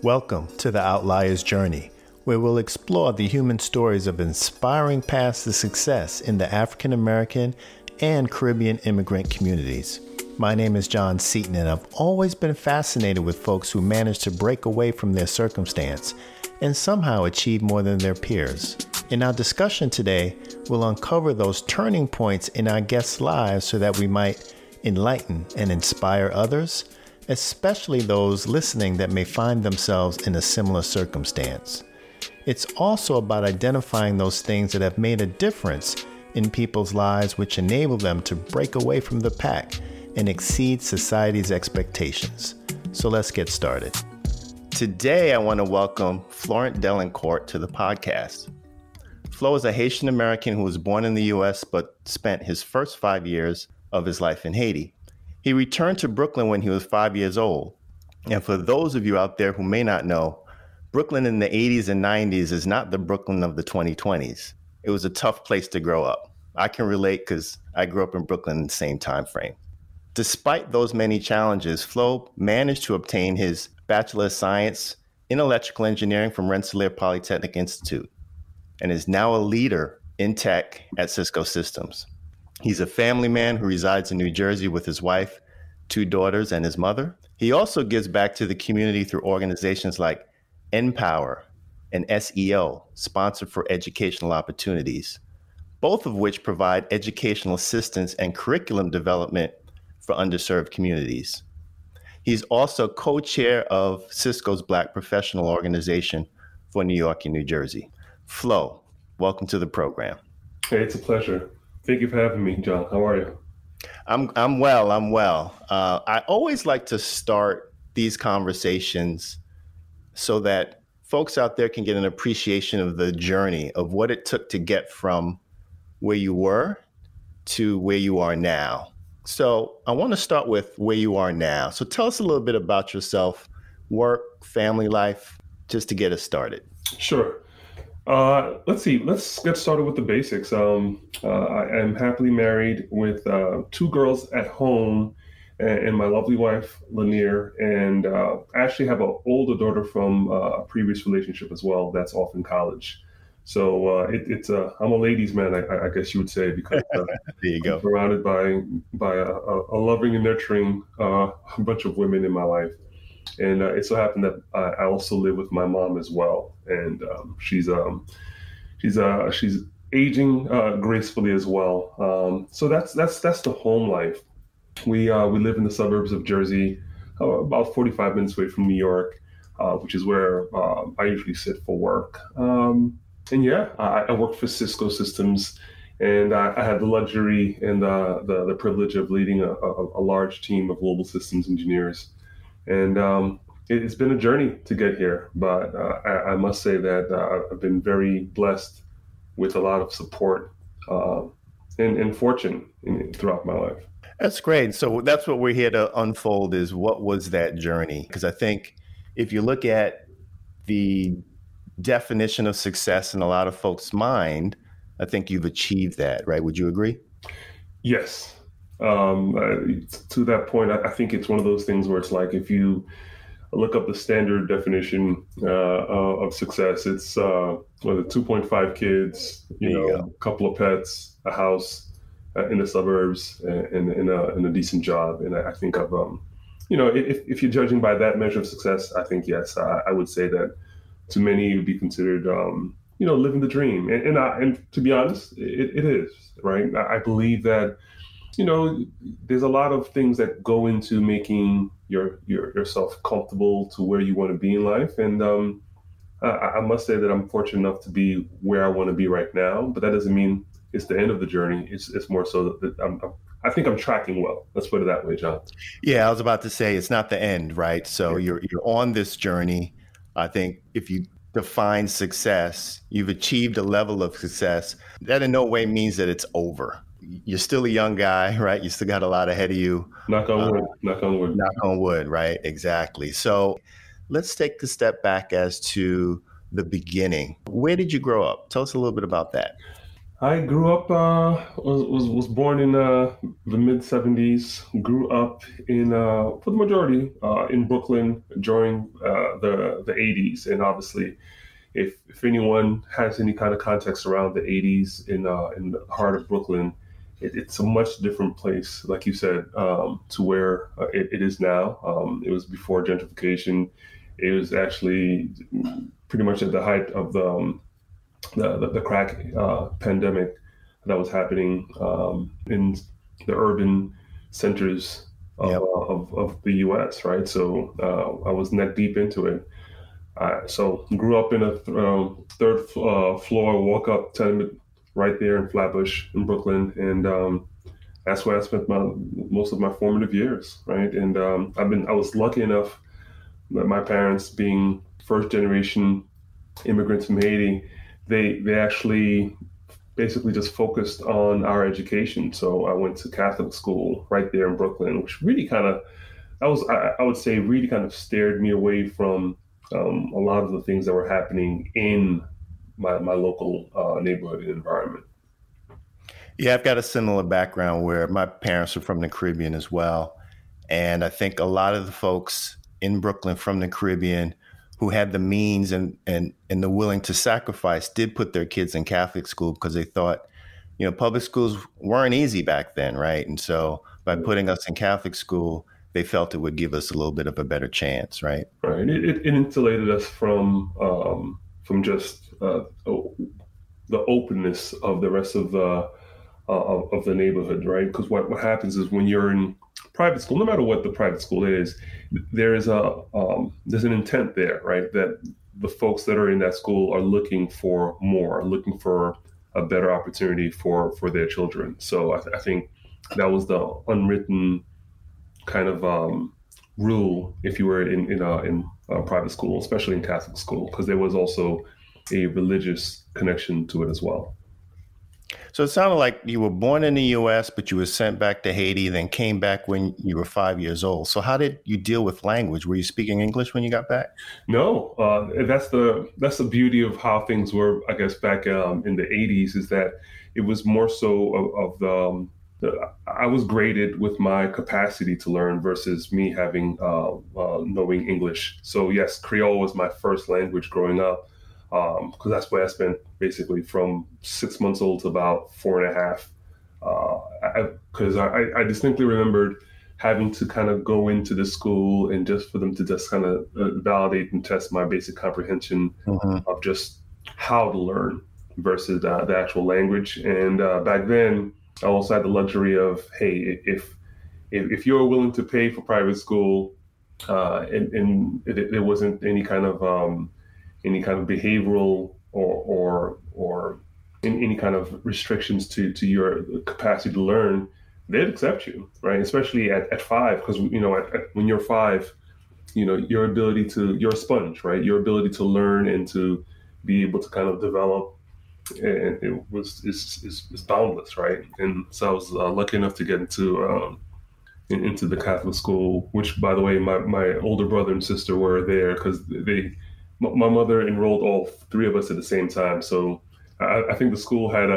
Welcome to the Outlier's Journey, where we'll explore the human stories of inspiring paths to success in the African American and Caribbean immigrant communities. My name is John Seaton, and I've always been fascinated with folks who manage to break away from their circumstance and somehow achieve more than their peers. In our discussion today, we'll uncover those turning points in our guests' lives so that we might enlighten and inspire others, especially those listening that may find themselves in a similar circumstance. It's also about identifying those things that have made a difference in people's lives, which enable them to break away from the pack and exceed society's expectations. So let's get started. Today, I want to welcome Florent Dalencourt to the podcast. Flo is a Haitian American who was born in the U.S. but spent his first 5 years of his life in Haiti. He returned to Brooklyn when he was 5 years old. And for those of you out there who may not know, Brooklyn in the 80s and 90s is not the Brooklyn of the 2020s. It was a tough place to grow up. I can relate because I grew up in Brooklyn in the same time frame. Despite those many challenges, Flo managed to obtain his Bachelor of Science in Electrical Engineering from Rensselaer Polytechnic Institute and is now a leader in tech at Cisco Systems. He's a family man who resides in New Jersey with his wife, 2 daughters, and his mother. He also gives back to the community through organizations like NPower and SEO, Sponsored for Educational Opportunities, both of which provide educational assistance and curriculum development for underserved communities. He's also co-chair of Cisco's Black Professional Organization for New York and New Jersey. Flo, welcome to the program. Hey, it's a pleasure. Thank you for having me, John. How are you? I'm well. I always like to start these conversations so that folks out there can get an appreciation of the journey of what it took to get from where you were to where you are now. So I want to start with where you are now. So tell us a little bit about yourself, work, family life, just to get us started. Sure. Let's see. Let's get started with the basics. I am happily married with 2 girls at home and my lovely wife, Lanier. And I actually have an older daughter from a previous relationship as well that's off in college. So I'm a ladies' man, I guess you would say, because there you go. I'm surrounded by a loving and nurturing bunch of women in my life. And it so happened that I also live with my mom as well, and she's aging gracefully as well. So that's the home life. We live in the suburbs of Jersey, about 45 minutes away from New York, which is where I usually sit for work. I work for Cisco Systems, and I had the luxury and the privilege of leading a large team of global systems engineers. And it's been a journey to get here, but I must say that I've been very blessed with a lot of support and fortune throughout my life. That's great. So that's what we're here to unfold is what was that journey? Because I think if you look at the definition of success in a lot of folks' mind, I think you've achieved that, right? Would you agree? Yes. To that point, I think it's one of those things where it's like if you look up the standard definition of success, it's 2.5 kids, a couple of pets, a house in the suburbs, and a decent job. And I think if you're judging by that measure of success, I think yes, I would say that to many it would be considered living the dream. And to be honest, it is, right? I believe that there's a lot of things that go into making yourself comfortable to where you want to be in life. And I must say that I'm fortunate enough to be where I want to be right now, but that doesn't mean it's the end of the journey. It's more so that I think I'm tracking well. Let's put it that way, John. Yeah, I was about to say it's not the end, right? So you're on this journey. I think if you define success, you've achieved a level of success that in no way means that it's over. You're still a young guy, right? You still got a lot ahead of you. Knock on wood. Knock on wood. Knock on wood, right? Exactly. So let's take a step back as to the beginning. Where did you grow up? Tell us a little bit about that. I grew up, was born in the mid 70s, grew up in, for the majority, in Brooklyn during the 80s. And obviously, if anyone has any kind of context around the 80s in the heart of Brooklyn, it's a much different place, like you said, to where it is now. It was before gentrification. It was actually pretty much at the height of the crack pandemic that was happening in the urban centers Yep. of the U.S. Right, so I was neck deep into it. So grew up in a third floor walk up tenement right there in Flatbush in Brooklyn, and that's where I spent most of my formative years. Right, and I was lucky enough that my parents, being first generation immigrants from Haiti, they actually basically just focused on our education. So I went to Catholic school right there in Brooklyn, which really kind of I would say really kind of steered me away from a lot of the things that were happening in my local neighborhood and environment. Yeah, I've got a similar background where my parents are from the Caribbean as well. And I think a lot of the folks in Brooklyn from the Caribbean who had the means and the willing to sacrifice did put their kids in Catholic school because they thought, public schools weren't easy back then, right? And so by putting us in Catholic school, they felt it would give us a little bit of a better chance, right? Right. It insulated us from just the openness of the rest of the neighborhood, right? Because what happens is when you're in private school, no matter what the private school is, there's an intent there, right? That the folks that are in that school are looking for more, looking for a better opportunity for their children. So I think that was the unwritten kind of rule if you were in private school, especially in Catholic school, because there was also a religious connection to it as well. So it sounded like you were born in the US, but you were sent back to Haiti, then came back when you were 5 years old. So how did you deal with language? Were you speaking English when you got back? No, that's the beauty of how things were, I guess, back in the '80s, is that it was more so of I was graded with my capacity to learn versus me having knowing English. So yes, Creole was my first language growing up, because that's where I spent basically from 6 months old to about four and a half. Because I distinctly remembered having to kind of go into the school and just for them to just kind of validate and test my basic comprehension Hmm. of just how to learn versus the actual language. And back then, I also had the luxury of, hey, if you're willing to pay for private school, and there wasn't any kind of behavioral or any kind of restrictions to your capacity to learn, they'd accept you, right? Especially at five, because when you're five, you're a sponge, right? Your ability to learn and to be able to kind of develop, and is boundless, right? And so I was lucky enough to get into the Catholic school, which, by the way, my older brother and sister were there because my mother enrolled all three of us at the same time. So I think the school had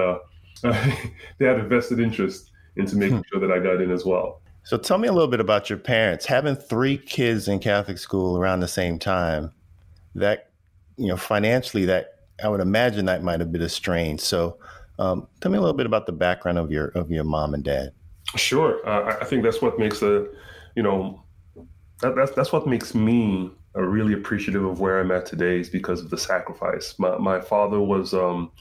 they had a vested interest into making sure that I got in as well. So tell me a little bit about your parents. Having three kids in Catholic school around the same time, that, financially, that I would imagine that might have been a strain. So tell me a little bit about the background of your mom and dad. Sure, I think that's what makes you know, that's what makes me really appreciative of where I'm at today, is because of the sacrifice. My father was, um,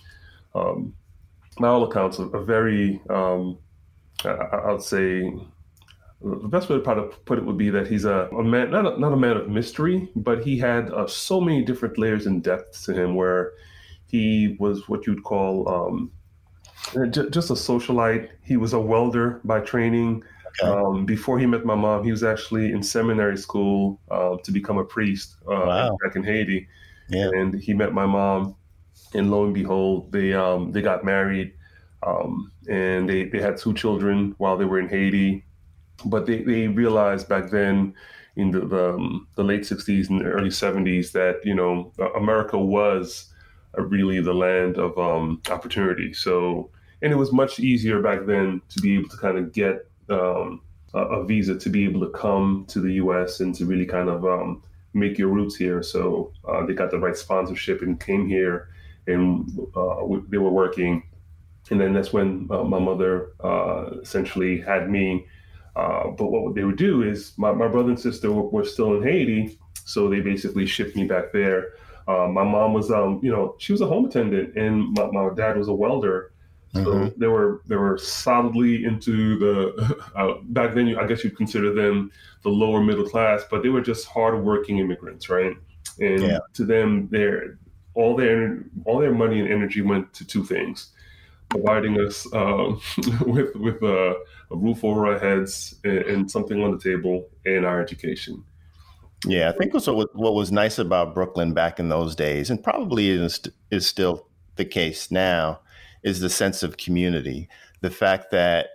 by all accounts, a very, I would say, the best way to put it would be that he's a man, not a man of mystery, but he had so many different layers and depths to him, where he was what you'd call just a socialite. He was a welder by training. Okay. Before he met my mom, he was actually in seminary school to become a priest Wow. back in Haiti. Yeah. And he met my mom, and lo and behold, they got married, and they had two children while they were in Haiti. But they realized back then, in the late '60s and early '70s, that America was really the land of opportunity. So, and it was much easier back then to be able to kind of get a visa to be able to come to the U.S. and to really kind of make your roots here. So they got the right sponsorship and came here, and they were working. And then that's when my mother essentially had me. But what they would do is my brother and sister were still in Haiti, so they basically shipped me back there. My mom was, she was a home attendant, and my dad was a welder. So Mm-hmm. they were solidly into the back then. I guess you'd consider them the lower middle class, but they were just hardworking immigrants, right? Yeah. And to them, all their money and energy went to two things: providing us with a roof over our heads and something on the table, and our education. Yeah, I think also what was nice about Brooklyn back in those days, and probably is still the case now, is the sense of community. The fact that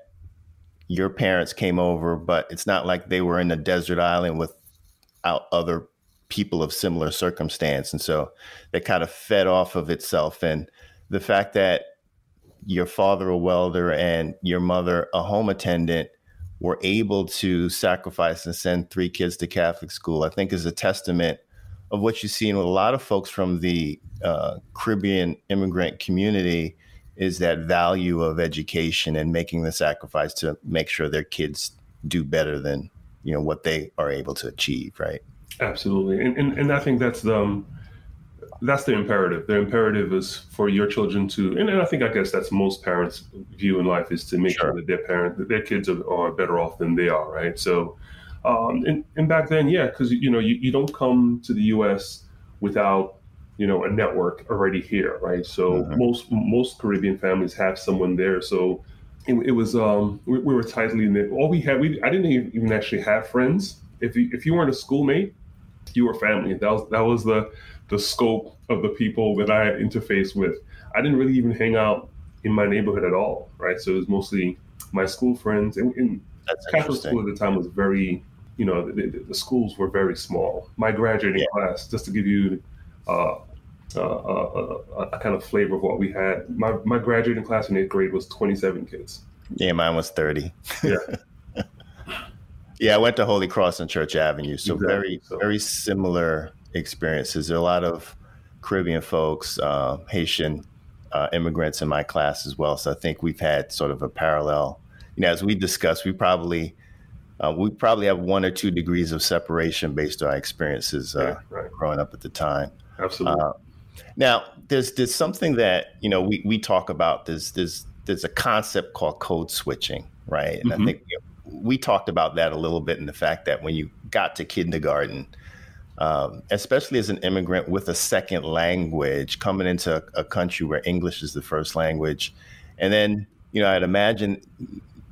your parents came over, but it's not like they were in a desert island without other people of similar circumstance. And so they kind of fed off of itself. And the fact that your father, a welder, and your mother, a home attendant, were able to sacrifice and send three kids to Catholic school, I think is a testament of what you see in a lot of folks from the Caribbean immigrant community, is that value of education and making the sacrifice to make sure their kids do better than, what they are able to achieve, right? Absolutely, and I think that's the imperative. The imperative is for your children to, and I guess that's most parents' view in life, is to make sure that their kids are better off than they are, right? So, and back then, yeah, because you don't come to the U.S. without a network already here, right? So most Caribbean families have someone there. So it was we were tightly knit. All we had, I didn't even actually have friends. If you weren't a schoolmate, you were family. That was the scope of the people that I interfaced with. I didn't really even hang out in my neighborhood at all, right? So it was mostly my school friends. And That's Catholic school interesting. at the time was very, the schools were very small. My graduating Yeah. class, just to give you a kind of flavor of what we had, my graduating class in 8th grade was 27 kids. Yeah, mine was 30. Yeah, Yeah, I went to Holy Cross on Church Avenue. So exactly. very, So very similar experiences. There are a lot of Caribbean folks, Haitian immigrants in my class as well. So I think we've had sort of a parallel. As we discussed, we probably have 1 or 2 degrees of separation based on our experiences yeah, right, growing up at the time. absolutely. Now, there's something that we talk about. There's a concept called code switching, right? And I Hmm. think we talked about that a little bit in the fact that when you got to kindergarten, especially as an immigrant with a second language, coming into a country where English is the first language, and then I'd imagine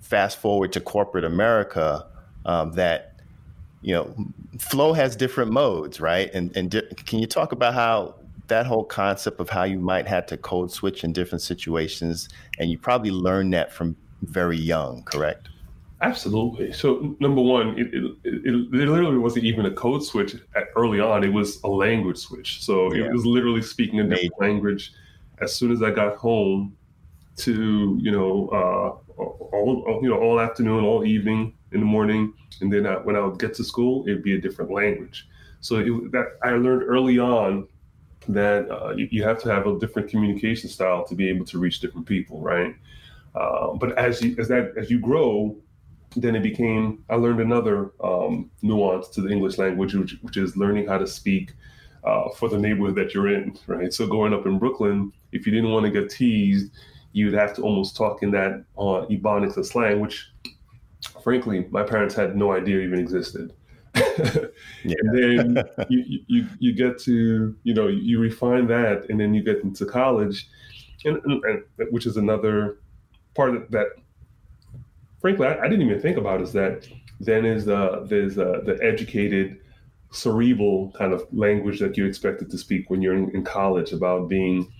fast forward to corporate America, that flow has different modes, right? And can you talk about how that whole concept of how you might have to code switch in different situations, and you probably learned that from very young, correct? Absolutely. So number one, it literally wasn't even a code switch early on. It was a language switch. So it Yeah, was literally speaking a different major. language as soon as I got home to all afternoon, all evening, in the morning, and then when I would get to school, it'd be a different language. So that I learned early on that you have to have a different communication style to be able to reach different people, right? But as you grow, then I learned another nuance to the English language, which is learning how to speak for the neighborhood that you're in, right? So growing up in Brooklyn, if you didn't want to get teased, you'd have to almost talk in that Ebonics or slang, which frankly, my parents had no idea even existed. Yeah. And then you get to, you refine that, and then you get into college, and which is another part that frankly, I didn't even think about, is that then there's the educated, cerebral kind of language that you're expected to speak when you're in college, about being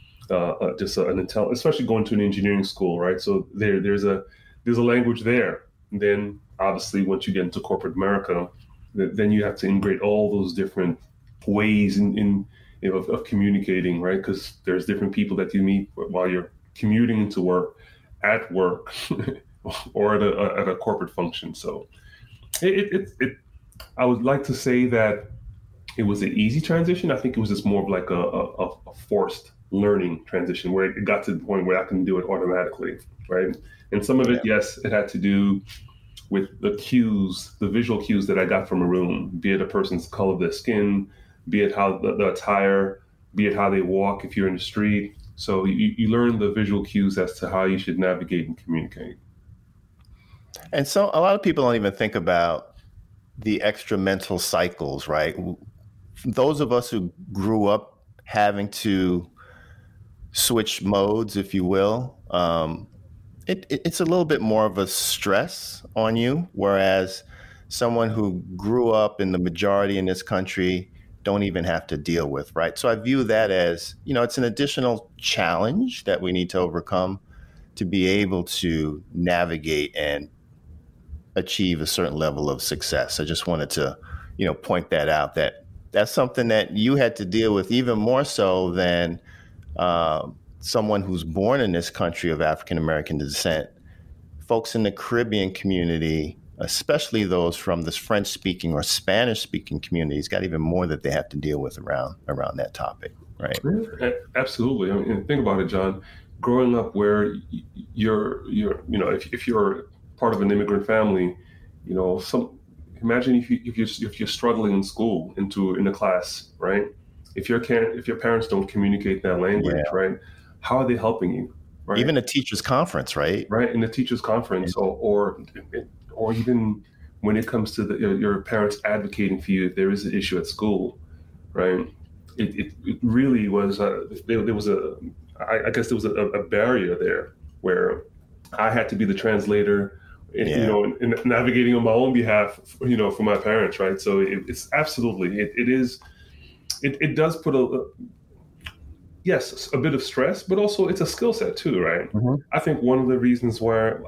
just an intelligent, especially going to an engineering school, right? So there's a language there. And then obviously, once you get into corporate America, then you have to integrate all those different ways of communicating, right? Because there's different people that you meet while you're commuting to work, at work, or at a corporate function. So I would like to say that it was an easy transition. I think it was just more of like a forced learning transition where it got to the point where I can do it automatically, right? And some of it, yes, it had to do with the cues, the visual cues that I got from a room, be it a person's color of their skin, be it how the attire, be it how they walk if you're in the street. So you learn the visual cues as to how you should navigate and communicate. And so a lot of people don't even think about the extra mental cycles, right? Those of us who grew up having to switch modes, if you will, it's a little bit more of a stress on you, whereas someone who grew up in the majority in this country don't even have to deal with, right? So I view that as, it's an additional challenge that we need to overcome to be able to navigate and achieve a certain level of success. I just wanted to, point that out, that's something that you had to deal with even more so than someone who's born in this country of African American descent. Folks in the Caribbean community, especially those from the French speaking or Spanish speaking communities, got even more that they have to deal with around that topic, right? Absolutely. I mean, think about it, John. Growing up where if you're part of an immigrant family, imagine if you're struggling in school in a class, right? If your parents don't communicate that language, right? How are they helping you? Right? Even a teacher's conference, right? Right, in the teacher's conference, or even when it comes to your parents advocating for you if there is an issue at school, right? It really was there was I guess there was a barrier there where I had to be the translator, in navigating on my own behalf, for my parents, right? So it's absolutely it does put a bit of stress, but also it's a skill set too, right? Mm-hmm. I think one of the reasons where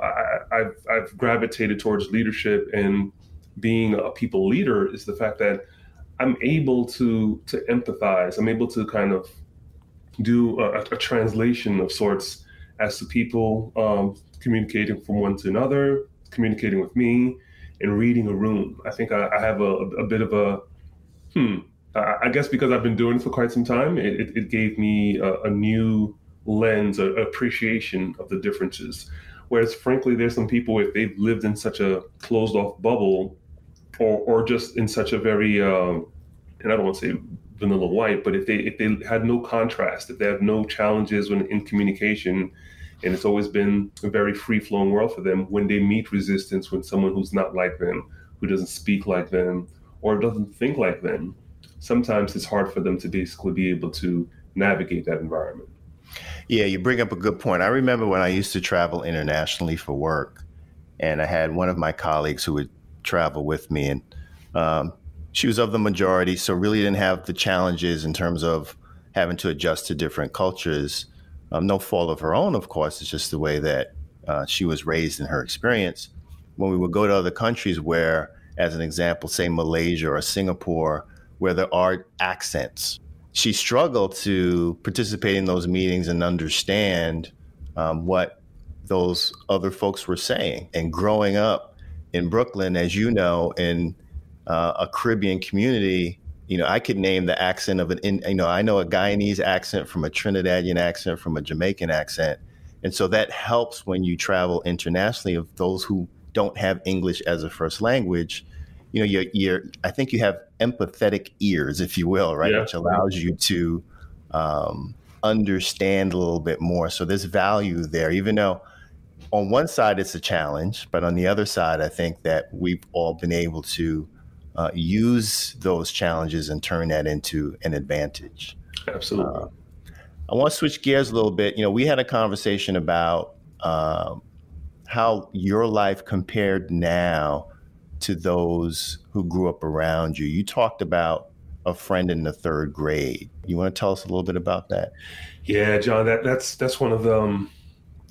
I've gravitated towards leadership and being a people leader is the fact that I'm able to empathize. I'm able to kind of do a translation of sorts as to people communicating from one to another, communicating with me, and reading a room. I think I have a bit of I guess because I've been doing it for quite some time, it gave me a new lens, an appreciation of the differences. Whereas, frankly, there's some people, if they've lived in such a closed-off bubble, or just in such a very, and I don't want to say vanilla white, but if they had no contrast, if they have no challenges in communication, and it's always been a very free-flowing world for them, when they meet resistance, when someone who's not like them, who doesn't speak like them, or doesn't think like them, sometimes it's hard for them to basically be able to navigate that environment. Yeah, you bring up a good point. I remember when I used to travel internationally for work, and I had one of my colleagues who would travel with me, and she was of the majority, so really didn't have the challenges in terms of having to adjust to different cultures. No fault of her own, of course. It's just the way that she was raised in her experience. When we would go to other countries where, as an example, say Malaysia or Singapore, where there are accents, she struggled to participate in those meetings and understand what those other folks were saying. And growing up in Brooklyn, as you know, in a Caribbean community, I could name the accent of I know a Guyanese accent from a Trinidadian accent from a Jamaican accent. And so that helps when you travel internationally of those who don't have English as a first language. I think you have empathetic ears, if you will, right? Yeah. Which allows you to understand a little bit more. So there's value there, even though on one side it's a challenge, but on the other side, I think that we've all been able to use those challenges and turn that into an advantage. Absolutely. I want to switch gears a little bit. We had a conversation about how your life compared now to those who grew up around you. You talked about a friend in the third grade. You want to tell us a little bit about that? Yeah, John, that's one of them.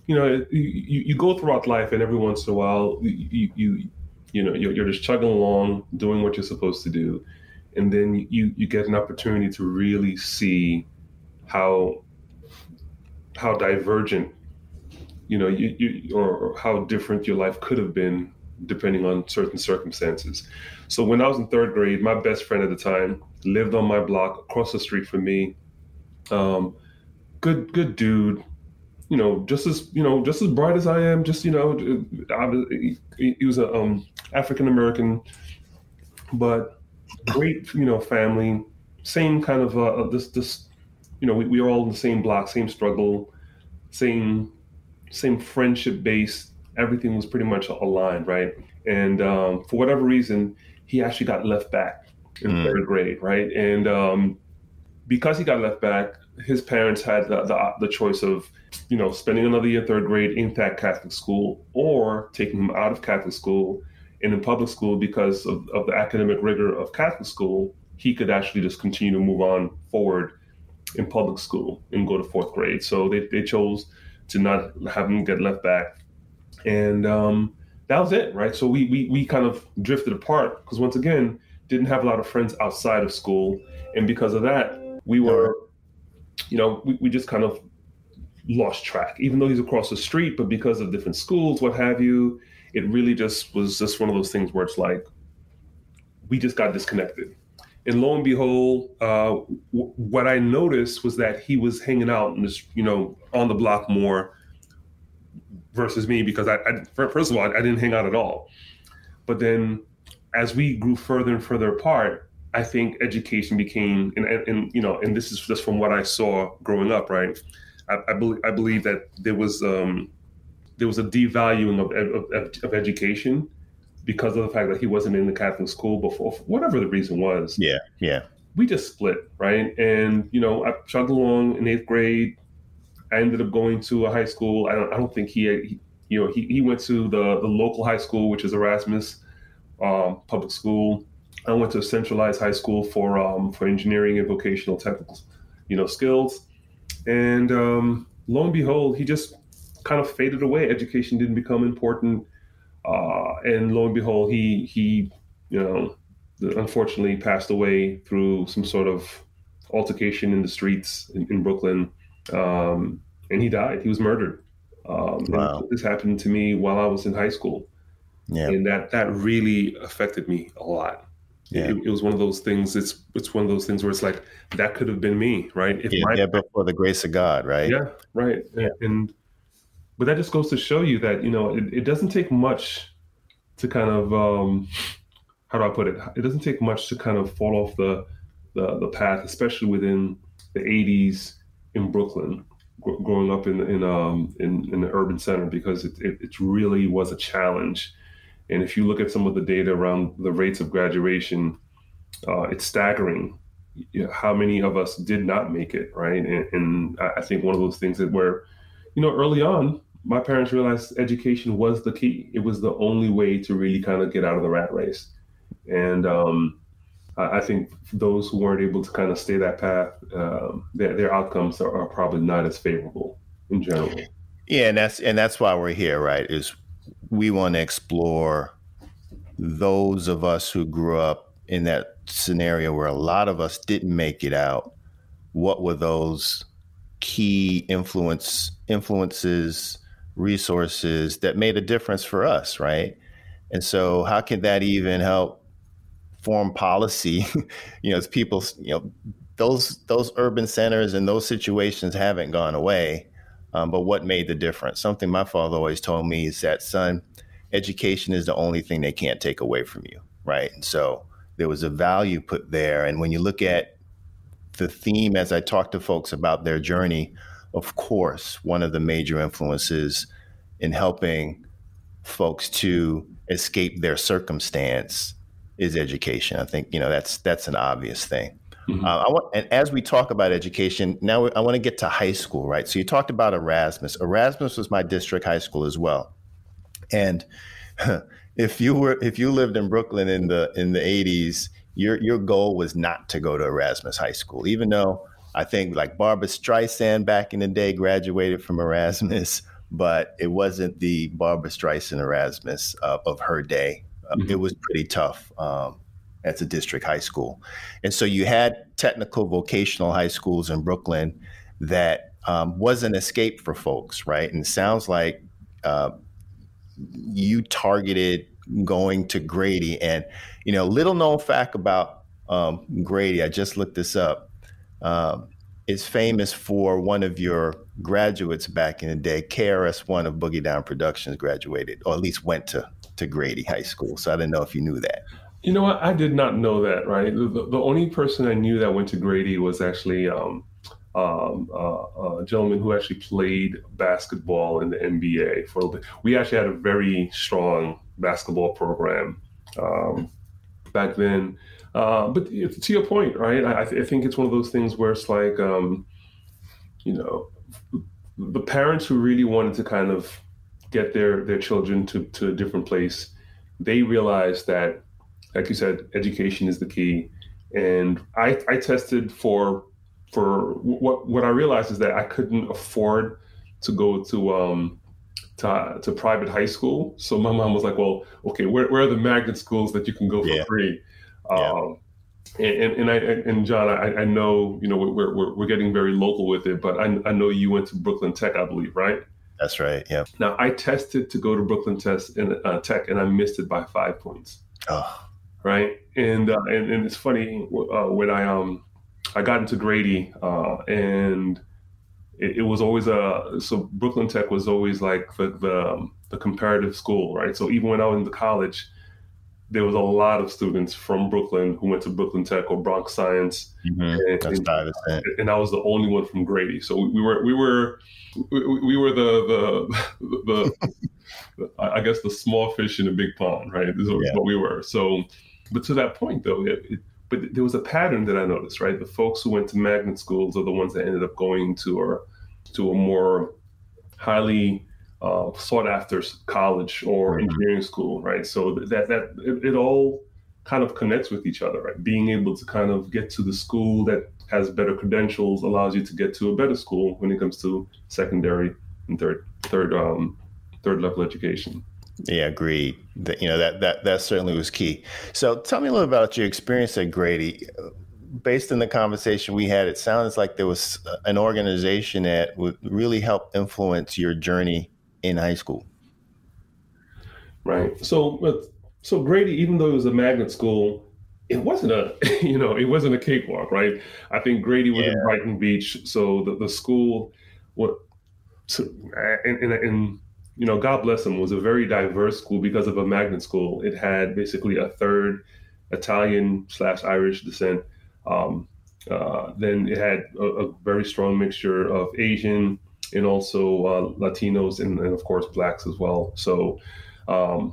You go throughout life, and every once in a while, you're just chugging along, doing what you're supposed to do, and then you get an opportunity to really see how divergent, or how different your life could have been depending on certain circumstances. So when I was in third grade, my best friend at the time lived on my block across the street from me. Good dude, just as bright as I am. Just he was a African American, but great, family. Same kind of this. We were all in the same block, same struggle, same friendship base. Everything was pretty much aligned, right? And for whatever reason, he actually got left back in third grade, right? And because he got left back, his parents had the choice of, spending another year third grade in that Catholic school, or taking him out of Catholic school and in public school. Because of the academic rigor of Catholic school, he could actually just continue to move on forward in public school and go to fourth grade. So they chose to not have him get left back. And that was it, right? So we kind of drifted apart because, once again, didn't have a lot of friends outside of school. And because of that, we were, we just kind of lost track, even though he's across the street. But because of different schools, what have you, it really just was just one of those things where it's like we just got disconnected. And lo and behold, what I noticed was that he was hanging out in this, on the block more versus me, because first of all, I didn't hang out at all. But then as we grew further and further apart, I think education became, and this is just from what I saw growing up, right? I believe that there was a devaluing of education, because of the fact that he wasn't in the Catholic school before, for whatever the reason was. Yeah. We just split, right? And, I chugged along in eighth grade. I ended up going to a high school. I don't think he went to the local high school, which is Erasmus public school. I went to a centralized high school for engineering and vocational technical, skills. And lo and behold, he just kind of faded away. Education didn't become important. And lo and behold, he unfortunately passed away through some sort of altercation in the streets in Brooklyn. And he died. He was murdered. Wow. And this happened to me while I was in high school. Yeah. And that really affected me a lot. Yeah. It was one of those things. It's one of those things where it's like, that could have been me, right? But for the grace of God, right? Yeah, right. Yeah. But that just goes to show you that, it doesn't take much to kind of, how do I put it? It doesn't take much to kind of fall off the path, especially within the 80s in Brooklyn, growing up in the urban center, because it really was a challenge. And if you look at some of the data around the rates of graduation, it's staggering how many of us did not make it, right? And I think one of those things that where, early on, my parents realized education was the key. It was the only way to really kind of get out of the rat race. And I think those who weren't able to kind of stay that path, their outcomes are probably not as favorable in general. Yeah, and that's why we're here, right? Is we want to explore those of us who grew up in that scenario where a lot of us didn't make it out. What were those key influences, resources that made a difference for us, right? And so how can that even help form policy? As people, those urban centers and those situations haven't gone away. But what made the difference? Something my father always told me is that, son, education is the only thing they can't take away from you, right? And so there was a value put there. And when you look at the theme, as I talk to folks about their journey, of course, one of the major influences in helping folks to escape their circumstance is education. I think, that's an obvious thing. Mm-hmm. And as we talk about education, now I want to get to high school, right? So you talked about Erasmus. Erasmus was my district high school as well. And if you lived in Brooklyn in the 80s, your goal was not to go to Erasmus High School, even though I think like Barbra Streisand back in the day graduated from Erasmus, but it wasn't the Barbra Streisand Erasmus of her day. Mm-hmm. It was pretty tough. That's a district high school. And so you had technical vocational high schools in Brooklyn that was an escape for folks, right? And it sounds like you targeted going to Grady. And, little known fact about Grady, I just looked this up, is famous for one of your graduates back in the day, KRS-One of Boogie Down Productions graduated, or at least went to Grady High School. So I didn't know if you knew that. You know what? I did not know that, right? The only person I knew that went to Grady was actually a gentleman who actually played basketball in the NBA for a little bit. We actually had a very strong basketball program back then. But to your point, right? I think it's one of those things where it's like, the parents who really wanted to kind of get their children to a different place, they realized that, like you said, education is the key. And I tested for what I realized is that I couldn't afford to go to private high school. So my mom was like, well, okay, where are the magnet schools that you can go for free? And John, I know, we're getting very local with it, but I know you went to Brooklyn Tech, I believe, right? That's right. Yeah. Now I tested to go to Brooklyn Tech, and I missed it by 5 points. Oh. Right. And it's funny when I got into Grady, and it was always so Brooklyn Tech was always like the comparative school, right? So even when I was in the college, there was a lot of students from Brooklyn who went to Brooklyn Tech or Bronx Science, and I was the only one from Grady. So we were the I guess the small fish in a big pond, right? This is what we were. So, but to that point though, but there was a pattern that I noticed, right? The folks who went to magnet schools are the ones that ended up going to a more highly sought after college or engineering school, right? So that it all kind of connects with each other, right? Being able to kind of get to the school that has better credentials allows you to get to a better school when it comes to secondary and third level education. Yeah, agreed. That certainly was key. So tell me a little about your experience at Grady. Based on the conversation we had, it sounds like there was an organization that would really help influence your journey in high school. Right. So Grady, even though it was a magnet school, it wasn't a cakewalk, right? I think Grady was in Brighton Beach, so the school, God bless them, was a very diverse school because of a magnet school. It had basically a third Italian/Irish descent. Then it had a very strong mixture of Asian and also Latinos and of course Blacks as well. So that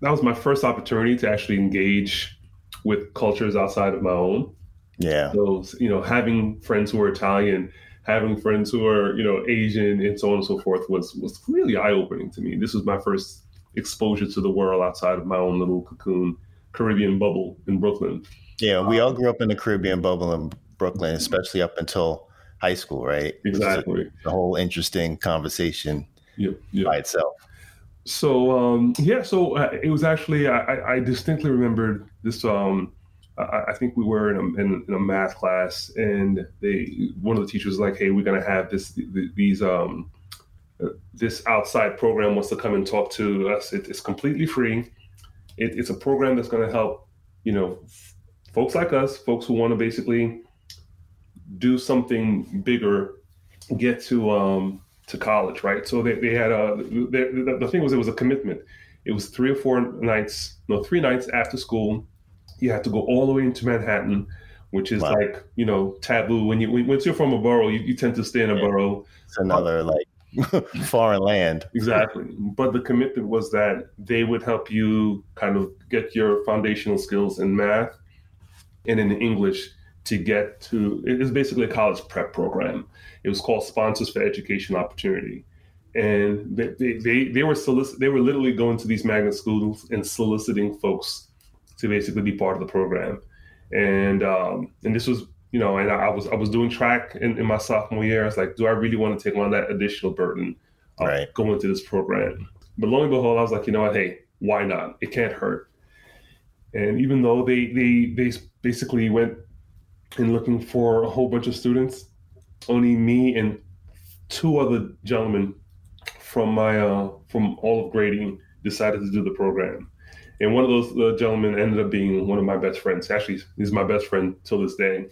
was my first opportunity to actually engage with cultures outside of my own. Yeah. So, having friends who are Italian, having friends who are, Asian and so on and so forth was really eye-opening to me. This was my first exposure to the world outside of my own little cocoon Caribbean bubble in Brooklyn. Yeah, we all grew up in the Caribbean bubble in Brooklyn, especially up until high school, right? Exactly. The whole interesting conversation by itself. So, it was actually, I distinctly remembered this. I think we were in a math class, and one of the teachers was like, "Hey, we're going to have this outside program wants to come and talk to us. It's completely free. It's a program that's going to help, folks like us, folks who want to basically do something bigger, get to college, right?" So they had the thing was, it was a commitment. It was 3 nights after school. You had to go all the way into Manhattan, which is like, taboo. Once you're from a borough, you tend to stay in a borough. It's another foreign land. Exactly. But the commitment was that they would help you kind of get your foundational skills in math and in English to get to, it is basically a college prep program. It was called Sponsors for Education Opportunity. And they were literally going to these magnet schools and soliciting folks to basically be part of the program. And this was, and I was doing track in my sophomore year. I was like, do I really want to take on that additional burden of going to this program? But lo and behold, I was like, hey, why not? It can't hurt. And even though they basically went in looking for a whole bunch of students, only me and two other gentlemen from all of Grady decided to do the program. And one of those gentlemen ended up being one of my best friends. Actually, he's my best friend till this day.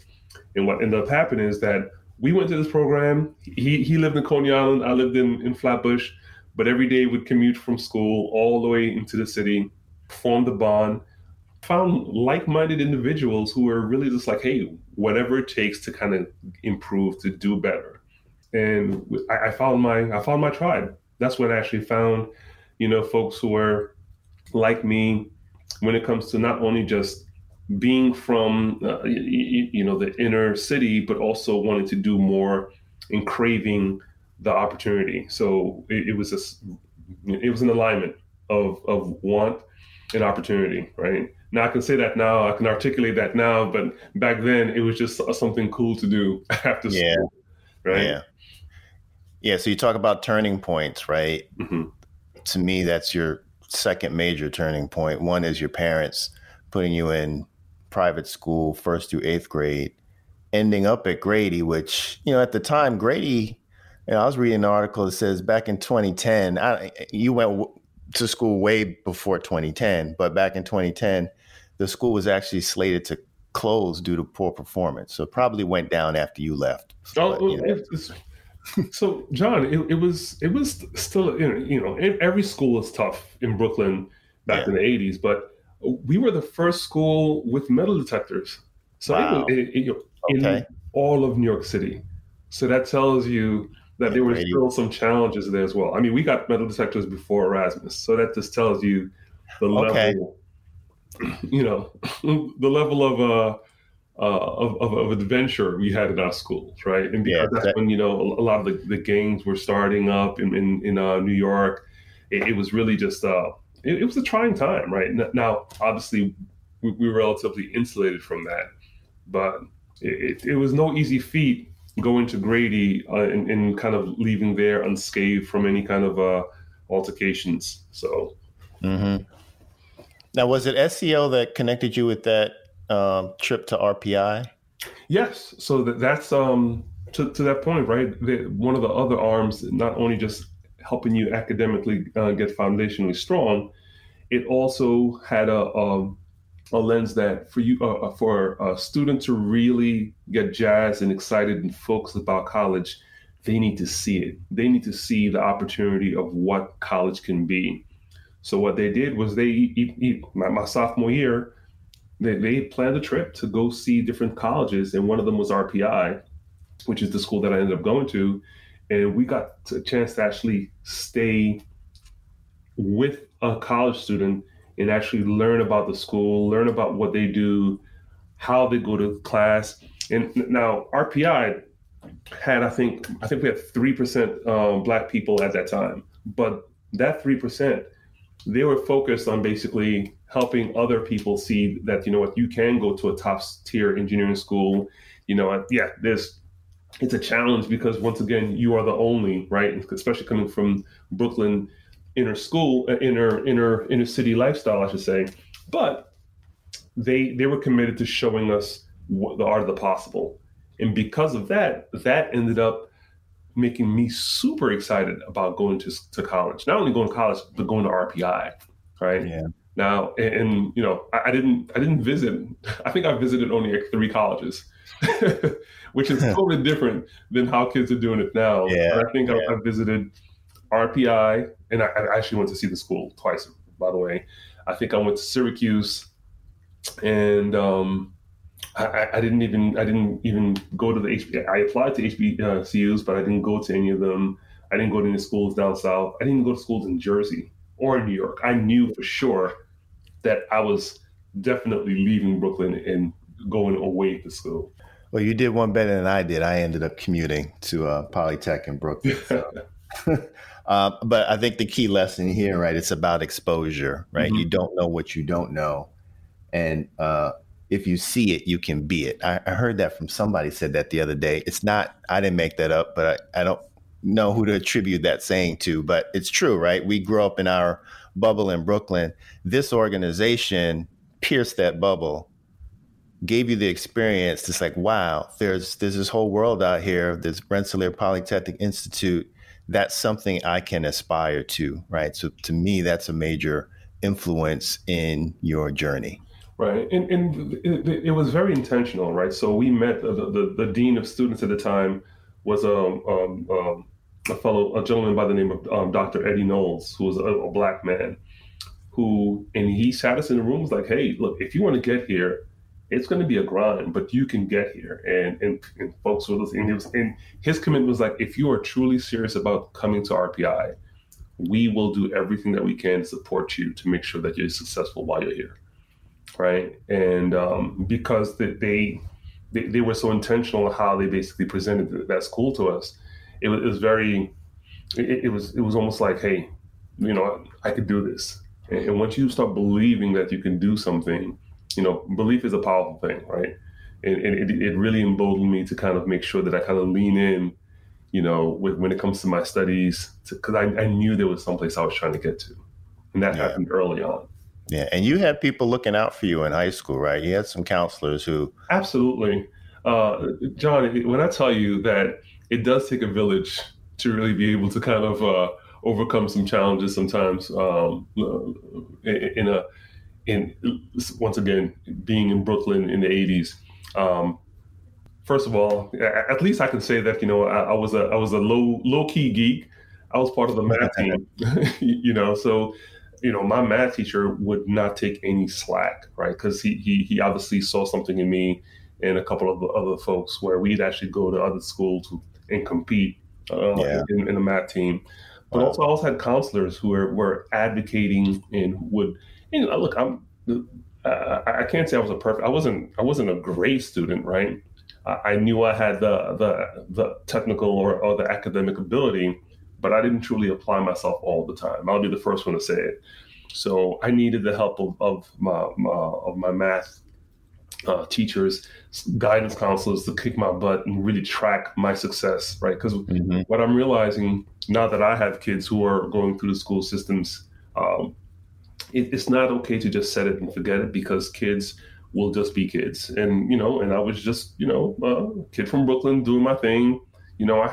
And what ended up happening is that we went to this program. He lived in Coney Island. I lived in Flatbush. But every day we'd commute from school all the way into the city, formed a bond, found like-minded individuals who were really just like, hey, whatever it takes to kind of improve, to do better. And I found my tribe. That's when I actually found, folks who were like me when it comes to not only just being from the inner city, but also wanting to do more and craving the opportunity. So it was an alignment of want and opportunity, right? Now I can say that now, I can articulate that now, but back then it was just something cool to do after school, right? Yeah. Yeah. So you talk about turning points, right? Mm-hmm. To me, that's your second major turning point. One is your parents putting you in private school, 1st through 8th grade, ending up at Grady, which, at the time, Grady, I was reading an article that says back in 2010, you went to school way before 2010, but back in 2010, the school was actually slated to close due to poor performance. So it probably went down after you left. So John, it was still, every school was tough in Brooklyn back in the 80s, but we were the first school with metal detectors. So wow. in all of New York City. So that tells you that there were still some challenges there as well. I mean, we got metal detectors before Erasmus. So that just tells you the level, the level of adventure we had in our schools, right? And because that's when, a lot of the gangs were starting up in New York. It was really just, it was a trying time, right? Now, obviously, we were relatively insulated from that, but it was no easy feat going to Grady and kind of leaving there unscathed from any kind of altercations. So, now was it SEL that connected you with that trip to RPI? Yes. So that's to that point, right? One of the other arms, not only just helping you academically get foundationally strong, it also had a lens that for a student to really get jazzed and excited and focused about college, they need to see it. They need to see the opportunity of what college can be. So what they did was my sophomore year, they planned a trip to go see different colleges, and one of them was RPI, which is the school that I ended up going to, and we got a chance to actually stay with a college student and actually learn about the school, learn about what they do, how they go to class. And now RPI had, I think we had 3% Black people at that time, but that 3%, they were focused on basically helping other people see that, you can go to a top tier engineering school. It's a challenge because once again, you are the only, right? Especially coming from Brooklyn, inner city lifestyle, I should say. But they were committed to showing us the art of the possible. And because of that ended up making me super excited about going to college. Not only going to college, but going to RPI, right? Yeah. Now, and I didn't visit. I think I visited only like 3 colleges, which is totally different than how kids are doing it now. Yeah. And I think I visited RPI, and I actually went to see the school twice, by the way. I think I went to Syracuse, and I didn't even go to the HB. I applied to HBCUs, but I didn't go to any of them. I didn't go to any schools down south. I didn't go to schools in Jersey or in New York. I knew for sure that I was definitely leaving Brooklyn and going away to school. Well, you did one better than I did. I ended up commuting to Polytech in Brooklyn. So. But I think the key lesson here, right, it's about exposure, right? Mm-hmm. You don't know what you don't know. And if you see it, you can be it. I heard that from somebody said that the other day. It's not, I didn't make that up, but I don't know who to attribute that saying to, but it's true, right? We grew up in our bubble in Brooklyn. This organization pierced that bubble, gave you the experience. It's like, wow, there's this whole world out here, this Rensselaer Polytechnic Institute. That's something I can aspire to, right? So to me, that's a major influence in your journey. Right. And it was very intentional, right? So we met, the dean of students at the time was a gentleman by the name of Dr. Eddie Knowles, who was a black man, and he sat us in the room, was like, hey, look, if you want to get here, it's going to be a grind, but you can get here. And folks were listening. And his commitment was like, if you are truly serious about coming to RPI, we will do everything that we can to support you to make sure that you're successful while you're here. Right. And because they were so intentional in how they basically presented that school to us, it was almost like, hey, I could do this. And once you start believing that you can do something, belief is a powerful thing, right? And it really emboldened me to kind of make sure that I kind of lean in, when it comes to my studies, because I knew there was someplace I was trying to get to. And that happened early on. Yeah. And you had people looking out for you in high school, right? You had some counselors who... Absolutely. John, when I tell you that it does take a village to really be able to kind of overcome some challenges sometimes, once again, being in Brooklyn in the 80s. First of all, at least I can say that, I was a low key geek. I was part of the math team, so my math teacher would not take any slack, right? Because he obviously saw something in me and a couple of other folks where we'd actually go to other schools and compete in the math team. But also I also had counselors who were advocating and would, look, I can't say I wasn't a great student, right? I knew I had the technical or the academic ability, but I didn't truly apply myself all the time. I'll be the first one to say it. So I needed the help of my math teachers, guidance counselors to kick my butt and really track my success, right? Because what I'm realizing now that I have kids who are going through the school systems, it's not okay to just set it and forget it, because kids will just be kids. And I was just a kid from Brooklyn doing my thing. I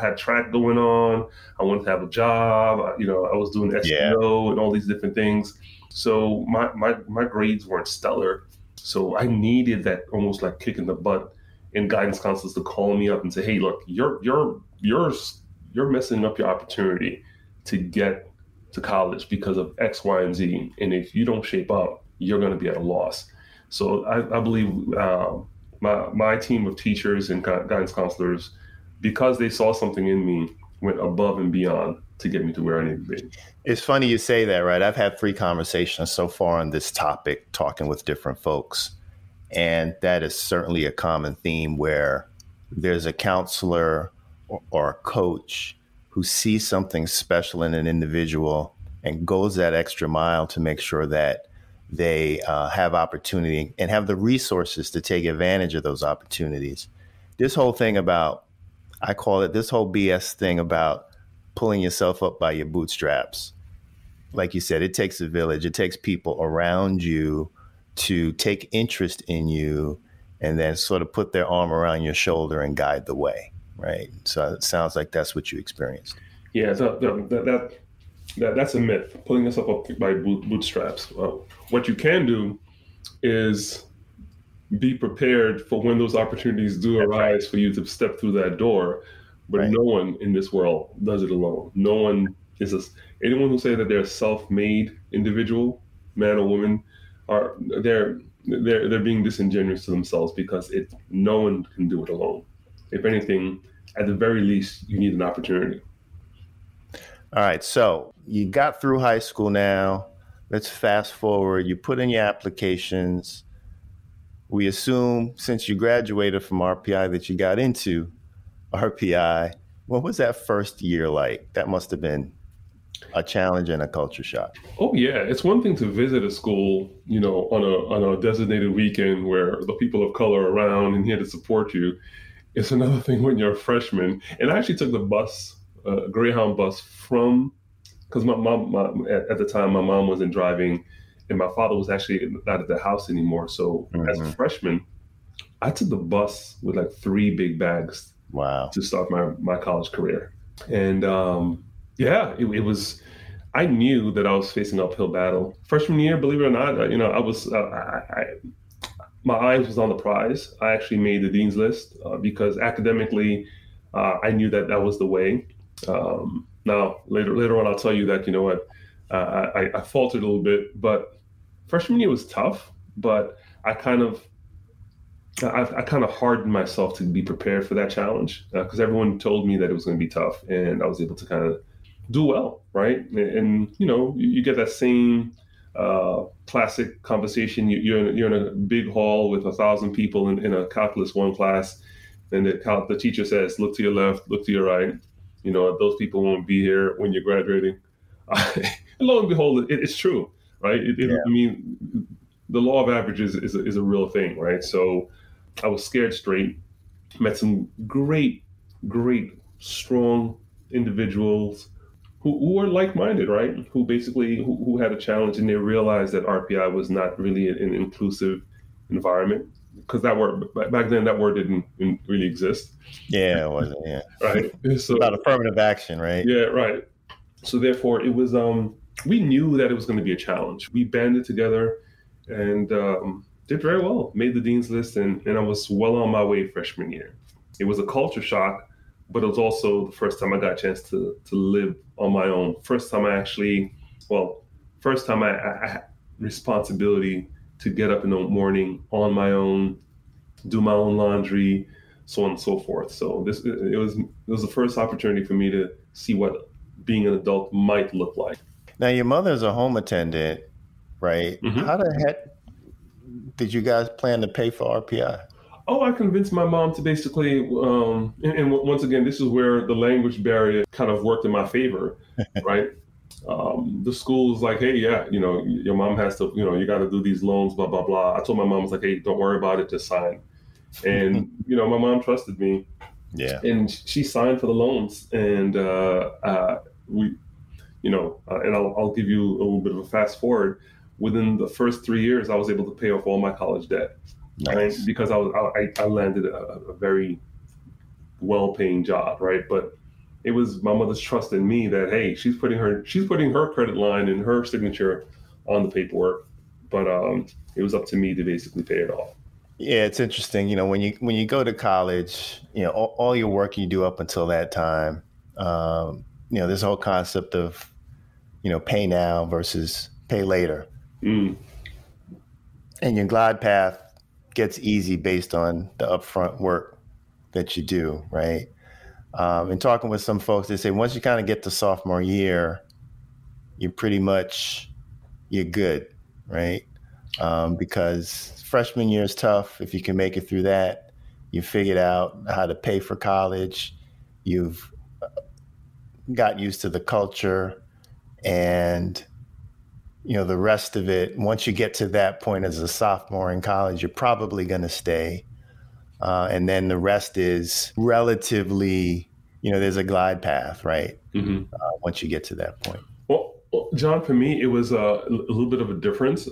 had track going on. I wanted to have a job. I was doing SEO and all these different things. So my grades weren't stellar. So I needed that almost like kick in the butt and guidance counselors to call me up and say, hey, look, you're messing up your opportunity to get to college because of X, Y, and Z. And if you don't shape up, you're going to be at a loss. So I believe my team of teachers and guidance counselors, because they saw something in me, went above and beyond to get me to where I need to be. It's funny you say that, right? I've had 3 conversations so far on this topic, talking with different folks. And that is certainly a common theme where there's a counselor or a coach who sees something special in an individual and goes that extra mile to make sure that they have opportunity and have the resources to take advantage of those opportunities. This whole thing about, I call it this whole BS thing about pulling yourself up by your bootstraps. Like you said, it takes a village. It takes people around you to take interest in you and then sort of put their arm around your shoulder and guide the way, right? So it sounds like that's what you experienced. Yeah, that's a myth, pulling yourself up by bootstraps. What you can do is be prepared for when those opportunities do arise for you to step through that door. But no one in this world does it alone. No one anyone who say that they're a self-made individual, man or woman, they're being disingenuous to themselves, because no one can do it alone. If anything, at the very least, you need an opportunity. All right. So you got through high school now. Let's fast forward. You put in your applications. We assume since you graduated from RPI that you got into RPI. What was that first year like? That must have been a challenge and a culture shock. Oh yeah, it's one thing to visit a school, on a designated weekend where the people of color are around and here to support you. It's another thing when you're a freshman. And I actually took the bus, Greyhound bus, because my mom at the time, my mom wasn't driving, and my father was actually not at the house anymore. So as a freshman, I took the bus with like 3 big bags. Wow. To start my college career. And it was, I knew that I was facing an uphill battle. Freshman year, believe it or not, my eyes was on the prize. I actually made the dean's list because academically, I knew that was the way. Now, later on, I'll tell you that, you know what, I faltered a little bit, but freshman year was tough, but I kind of hardened myself to be prepared for that challenge because everyone told me that it was going to be tough, and I was able to kind of do well, right? And you know, you get that same classic conversation. You're in a big hall with 1,000 people in a Calculus 1 class, and the teacher says, "Look to your left, look to your right. You know, those people won't be here when you're graduating." And lo and behold, it's true, right? I mean, the law of averages is a real thing, right? So I was scared straight, met some great, strong individuals who were like-minded, right? Who basically, who had a challenge, and they realized that RPI was not really an inclusive environment, because that word, back then, that word didn't really exist. Yeah, it wasn't, yeah. Right? So, about affirmative action, right? Yeah, right. So therefore, it was, we knew that it was going to be a challenge. We banded together and did very well, made the dean's list, and I was well on my way freshman year. It was a culture shock, but it was also the first time I got a chance to live on my own. First time I had responsibility to get up in the morning on my own, do my own laundry, so on and so forth. So it was the first opportunity for me to see what being an adult might look like. Now, your mother's a home attendant, right? Mm-hmm. How the heck did you guys plan to pay for RPI? Oh, I convinced my mom to basically, and once again, this is where the language barrier kind of worked in my favor, right? The school was like, hey, yeah, you know, your mom has to, you know, you got to do these loans, blah, blah, blah. I told my mom, I was like, hey, don't worry about it, just sign. And, you know, my mom trusted me. Yeah. And she signed for the loans. And we, you know, and I'll give you a little bit of a fast forward. Within the first 3 years, I was able to pay off all my college debt. Nice. Right? Because I landed a very well-paying job, right? But it was my mother's trust in me that, hey, she's putting her credit line and her signature on the paperwork, but it was up to me to basically pay it off. Yeah, it's interesting. You know, when you go to college, you know, all your work you do up until that time, you know, this whole concept of, you know, pay now versus pay later. Mm. And your glide path gets easy based on the upfront work that you do, right? And talking with some folks, they say once you kind of get to sophomore year, you're good, right? Because freshman year is tough. If you can make it through that, you figured out how to pay for college. You've got used to the culture, and you know, the rest of it, once you get to that point as a sophomore in college, you're probably going to stay. And then the rest is relatively, you know, there's a glide path, right? Mm-hmm. Once you get to that point. Well, John, for me, it was a little bit of a difference.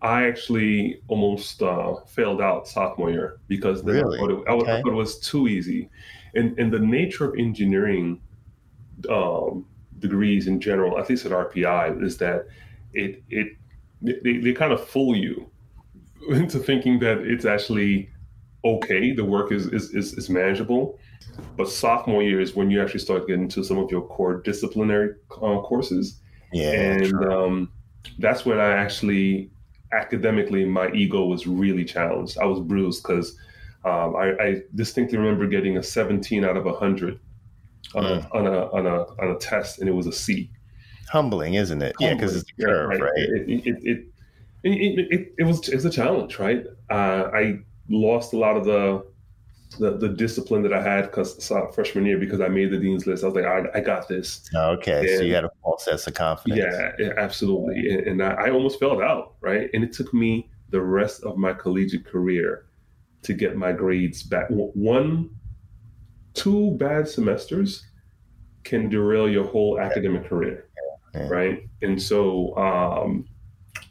I actually almost failed out sophomore year because really? I thought it was too easy. And the nature of engineering degrees in general, at least at RPI, is that they kind of fool you into thinking that it's actually okay. The work is manageable, but sophomore year is when you actually start getting to some of your core disciplinary courses. Yeah, and that's when I actually academically my ego was really challenged. I was bruised because I distinctly remember getting a 17 out of 100 on a test, and it was a C. Humbling, isn't it? Yeah, because it's a curve, right? It's a challenge, right? I lost a lot of the discipline that I had because freshman year, because I made the dean's list. I was like, I got this. Okay, and so you had a false sense of confidence. Yeah, absolutely. And I almost failed out, right? And it took me the rest of my collegiate career to get my grades back. 2 bad semesters can derail your whole academic career. Yeah. Right. And so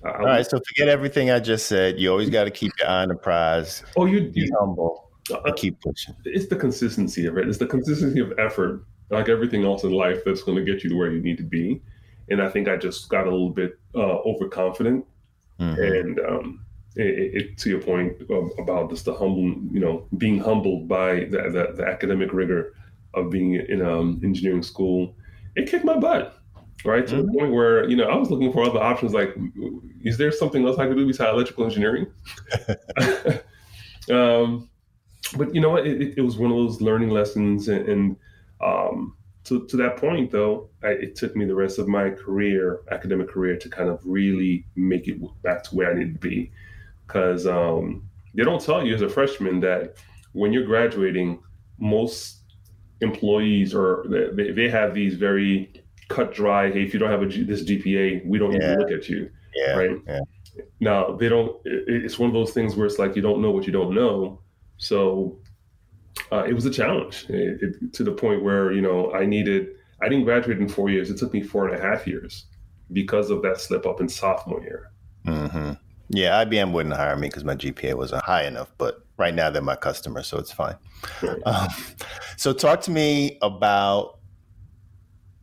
All right, so forget everything I just said. You always got to keep your eye on the prize, be humble, and keep pushing. It's the consistency of it. It's the consistency of effort, like everything else in life, that's going to get you to where you need to be. And I think I just got a little bit overconfident. And to your point about just the humble, being humbled by the academic rigor of being in engineering school, it kicked my butt. Right, to the point where I was looking for other options. Like, is there something else I could do besides electrical engineering? But you know what? It was one of those learning lessons, and to that point, though, it took me the rest of my academic career, to kind of really make it back to where I needed to be. Because they don't tell you as a freshman that when you're graduating, most employees they have these very cut dry, hey, if you don't have this GPA, we don't even look at you. Right? Yeah. Now, they don't, it's one of those things where it's like, you don't know what you don't know. So it was a challenge to the point where, I didn't graduate in 4 years. It took me 4.5 years because of that slip up in sophomore year. Yeah, IBM wouldn't hire me because my GPA wasn't high enough, but right now they're my customer, so it's fine. Right. So talk to me about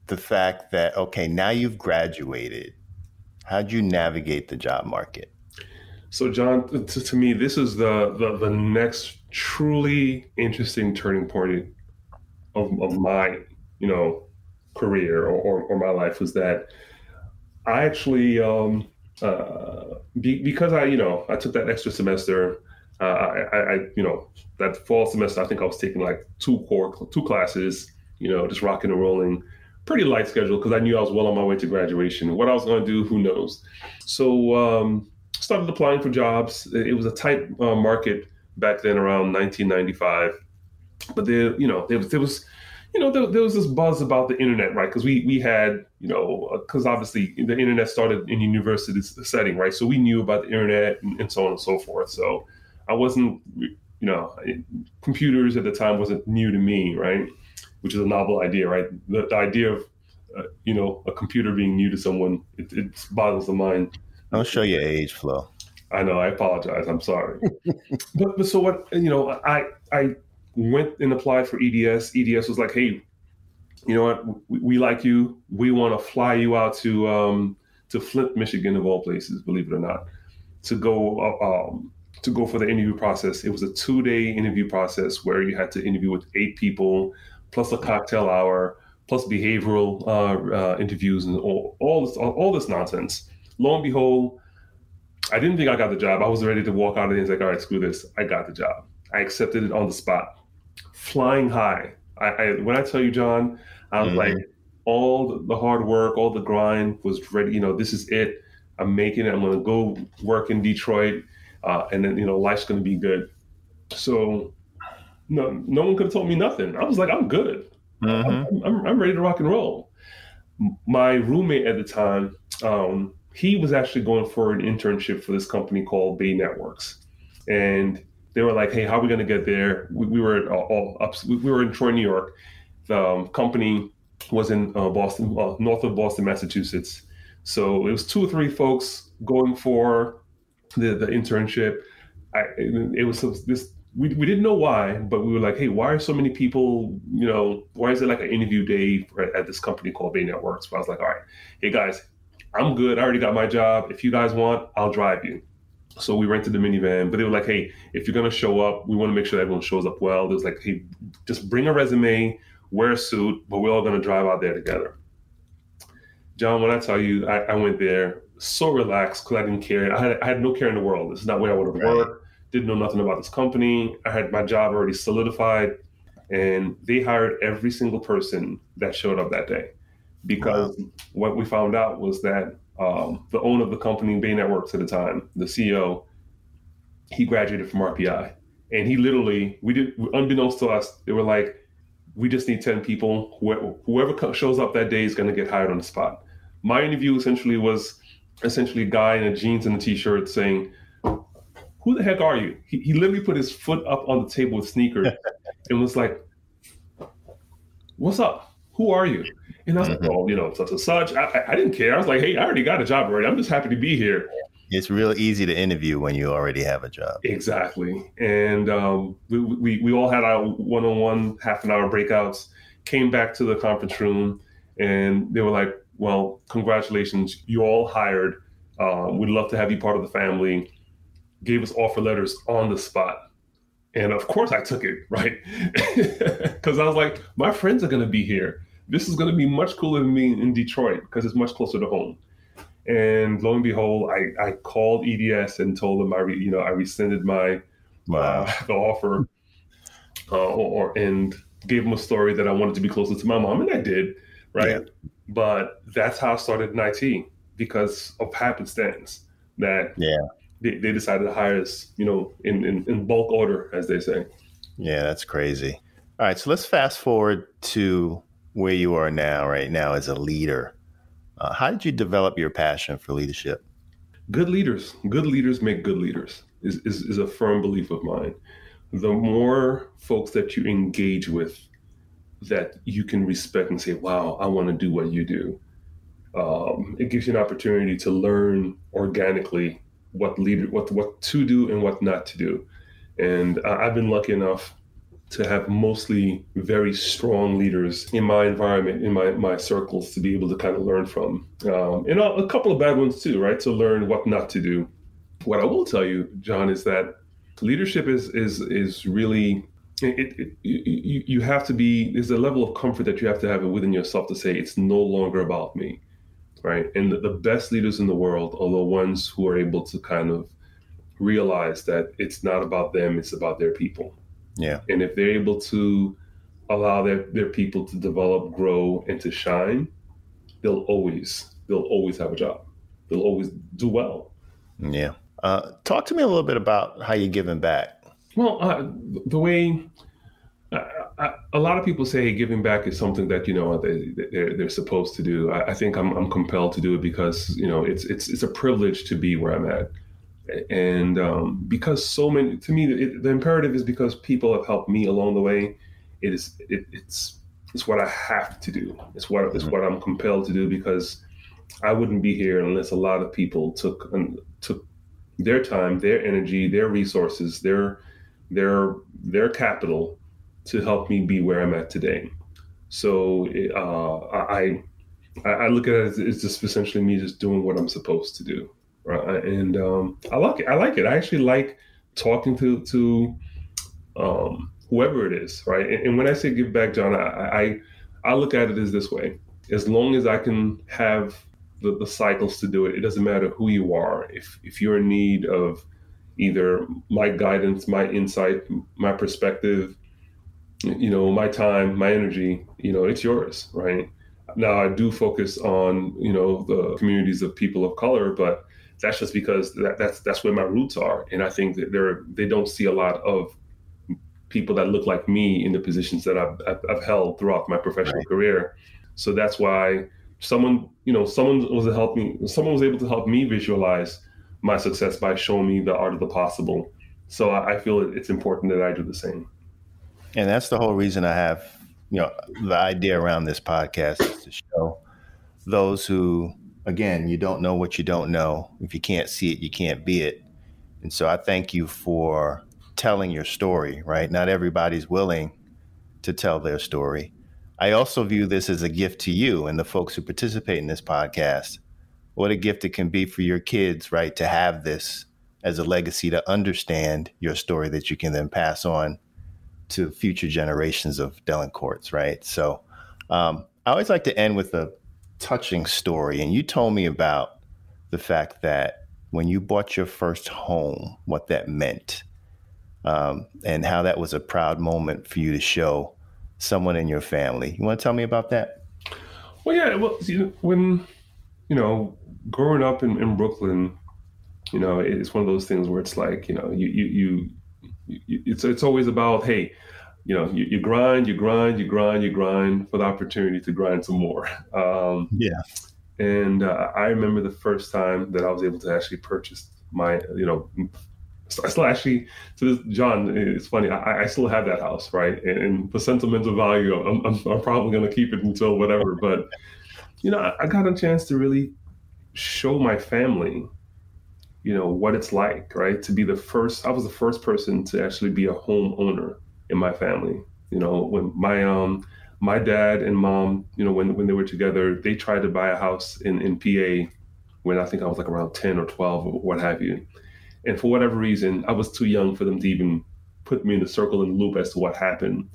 the fact that, okay, now you've graduated. How'd you navigate the job market? So, John, to me, this is the next truly interesting turning point of my, career or my life, was that I actually, because I took that extra semester, that fall semester, I think I was taking like two classes, just rocking and rolling. Pretty light schedule because I knew I was well on my way to graduation. What I was going to do, who knows? So started applying for jobs. It was a tight market back then, around 1995. But there was this buzz about the internet, right? Because we had, because obviously the internet started in university setting, right? So we knew about the internet and so on and so forth. So I wasn't, computers at the time wasn't new to me, right? Which is a novel idea, right? The idea of, a computer being new to someone, it boggles the mind. Don't show your age, Flo. I know. I apologize. I'm sorry. but so what? I went and applied for EDS. EDS was like, hey, you know what? We like you. We want to fly you out to Flint, Michigan, of all places, believe it or not, to go for the interview process. It was a 2-day interview process where you had to interview with 8 people, plus a cocktail hour, plus behavioral interviews, and all this nonsense. Lo and behold, I didn't think I got the job. I was ready to walk out of there and say, all right, screw this. I got the job. I accepted it on the spot, flying high. When I tell you, John, I was like, all the hard work, all the grind was ready. This is it. I'm making it. I'm going to go work in Detroit, and then life's going to be good. So no one could have told me nothing. I was like, I'm good. I'm ready to rock and roll. My roommate at the time, he was actually going for an internship for this company called Bay Networks, and they were like, "Hey, how are we going to get there?" We were all up. We were in Troy, New York. The company was in Boston, north of Boston, Massachusetts. So it was 2 or 3 folks going for the internship. It was this. We didn't know why, but we were like, hey, why are so many people, why is it like an interview day at this company called Bay Networks? So I was like, all right, hey guys, I'm good. I already got my job. If you guys want, I'll drive you. So we rented the minivan, but they were like, hey, if you're going to show up, we want to make sure that everyone shows up well. It was like, hey, just bring a resume, wear a suit, but we're all going to drive out there together. John, when I tell you, I went there so relaxed because I didn't care. I had no care in the world. This is not where I would have worked. Didn't know nothing about this company. I had my job already solidified, and they hired every single person that showed up that day. Because what we found out was that the owner of the company, Bay Networks at the time, the CEO, he graduated from RPI. And he literally, unbeknownst to us, they were like, we just need 10 people. Whoever shows up that day is going to get hired on the spot. My interview was a guy in a jeans and a t-shirt saying, who the heck are you? He literally put his foot up on the table with sneakers and was like, what's up? Who are you? And I was like, such and such. I didn't care. I was like, hey, I already got a job already. I'm just happy to be here. It's real easy to interview when you already have a job. Exactly. And we all had our one-on-one half an hour breakouts, came back to the conference room, and they were like, well, congratulations, you all hired. We'd love to have you part of the family. Gave us offer letters on the spot. And of course I took it, right? Because I was like, my friends are going to be here. This is going to be much cooler than me in Detroit because it's much closer to home. And lo and behold, I called EDS and told them I rescinded my the offer, and gave them a story that I wanted to be closer to my mom, and I did, right? Yeah. But that's how I started in IT because of happenstance. That they decided to hire us, in bulk order, as they say. Yeah, that's crazy. All right, so let's fast forward to where you are now, right now as a leader. How did you develop your passion for leadership? Good leaders make good leaders is a firm belief of mine. The more folks that you engage with that you can respect and say, wow, I want to do what you do. It gives you an opportunity to learn organically what to do and what not to do. And I've been lucky enough to have mostly very strong leaders in my environment, in my circles, to be able to kind of learn from. And a couple of bad ones too, right? To learn what not to do. What I will tell you, John, is that leadership is really, you have to be, there's a level of comfort that you have to have within yourself to say, it's no longer about me, right? And the best leaders in the world are the ones who are able to kind of realize that it's not about them, it's about their people. Yeah. And if they're able to allow their people to develop, grow, and to shine, they'll always have a job. They'll always do well. Yeah. Talk to me a little bit about how you're giving back. Well, the way a lot of people say giving back is something that they're supposed to do. I think I'm compelled to do it because it's a privilege to be where I'm at. And because so many, to me, the imperative is because people have helped me along the way. It's what I have to do. It's what I'm compelled to do because I wouldn't be here unless a lot of people took their time, their energy, their resources, their capital to help me be where I'm at today. So I look at it as just essentially me just doing what I'm supposed to do. Right. And I like it. I actually like talking to whoever it is. Right. And when I say give back, John, I look at it as this way. As long as I can have the cycles to do it, it doesn't matter who you are. If you're in need of either my guidance, my insight, my perspective, my time, my energy, it's yours. Right. Now, I do focus on, the communities of people of color, but that's just because that's where my roots are. And I think that they don't see a lot of people that look like me in the positions that I've held throughout my professional career. So that's why someone was able to help me visualize my success by showing me the art of the possible. So I feel it's important that I do the same. And that's the whole reason I have, the idea around this podcast is to show those who, again, you don't know what you don't know. If you can't see it, you can't be it. And so I thank you for telling your story, right? Not everybody's willing to tell their story. I also view this as a gift to you and the folks who participate in this podcast. What a gift it can be for your kids, right? To have this as a legacy, to understand your story that you can then pass on to future generations of Dalencourts, right? So I always like to end with a touching story. And you told me about the fact that when you bought your first home, what that meant, and how that was a proud moment for you to show someone in your family. You want to tell me about that? Well, yeah. Well, when, growing up in Brooklyn, it's one of those things where it's like, it's always about, hey, you grind for the opportunity to grind some more. And I remember the first time that I was able to actually purchase my, I still actually, to this, John, it's funny, I still have that house, right? And for sentimental value, I'm probably going to keep it until whatever. But, I got a chance to really show my family what it's like, right? To be I was the first person to actually be a homeowner in my family. When my dad and mom, when they were together, they tried to buy a house in PA when I think I was like around 10 or 12 or what have you. And for whatever reason, I was too young for them to even put me in the circle and loop as to what happened.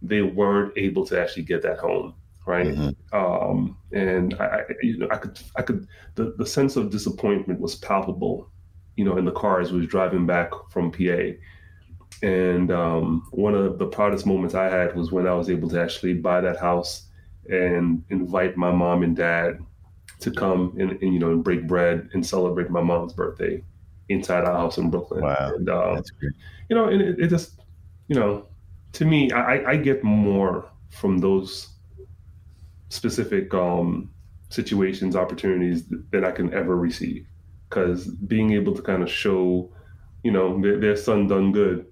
They weren't able to actually get that home, right? And I could, the sense of disappointment was palpable, in the car as we was driving back from PA. And one of the proudest moments I had was when I was able to actually buy that house and invite my mom and dad to come and break bread and celebrate my mom's birthday inside our house in Brooklyn. Wow, And, that's great. and it just, to me, I get more from those specific situations, opportunities than I can ever receive. Because being able to kind of show, their son done good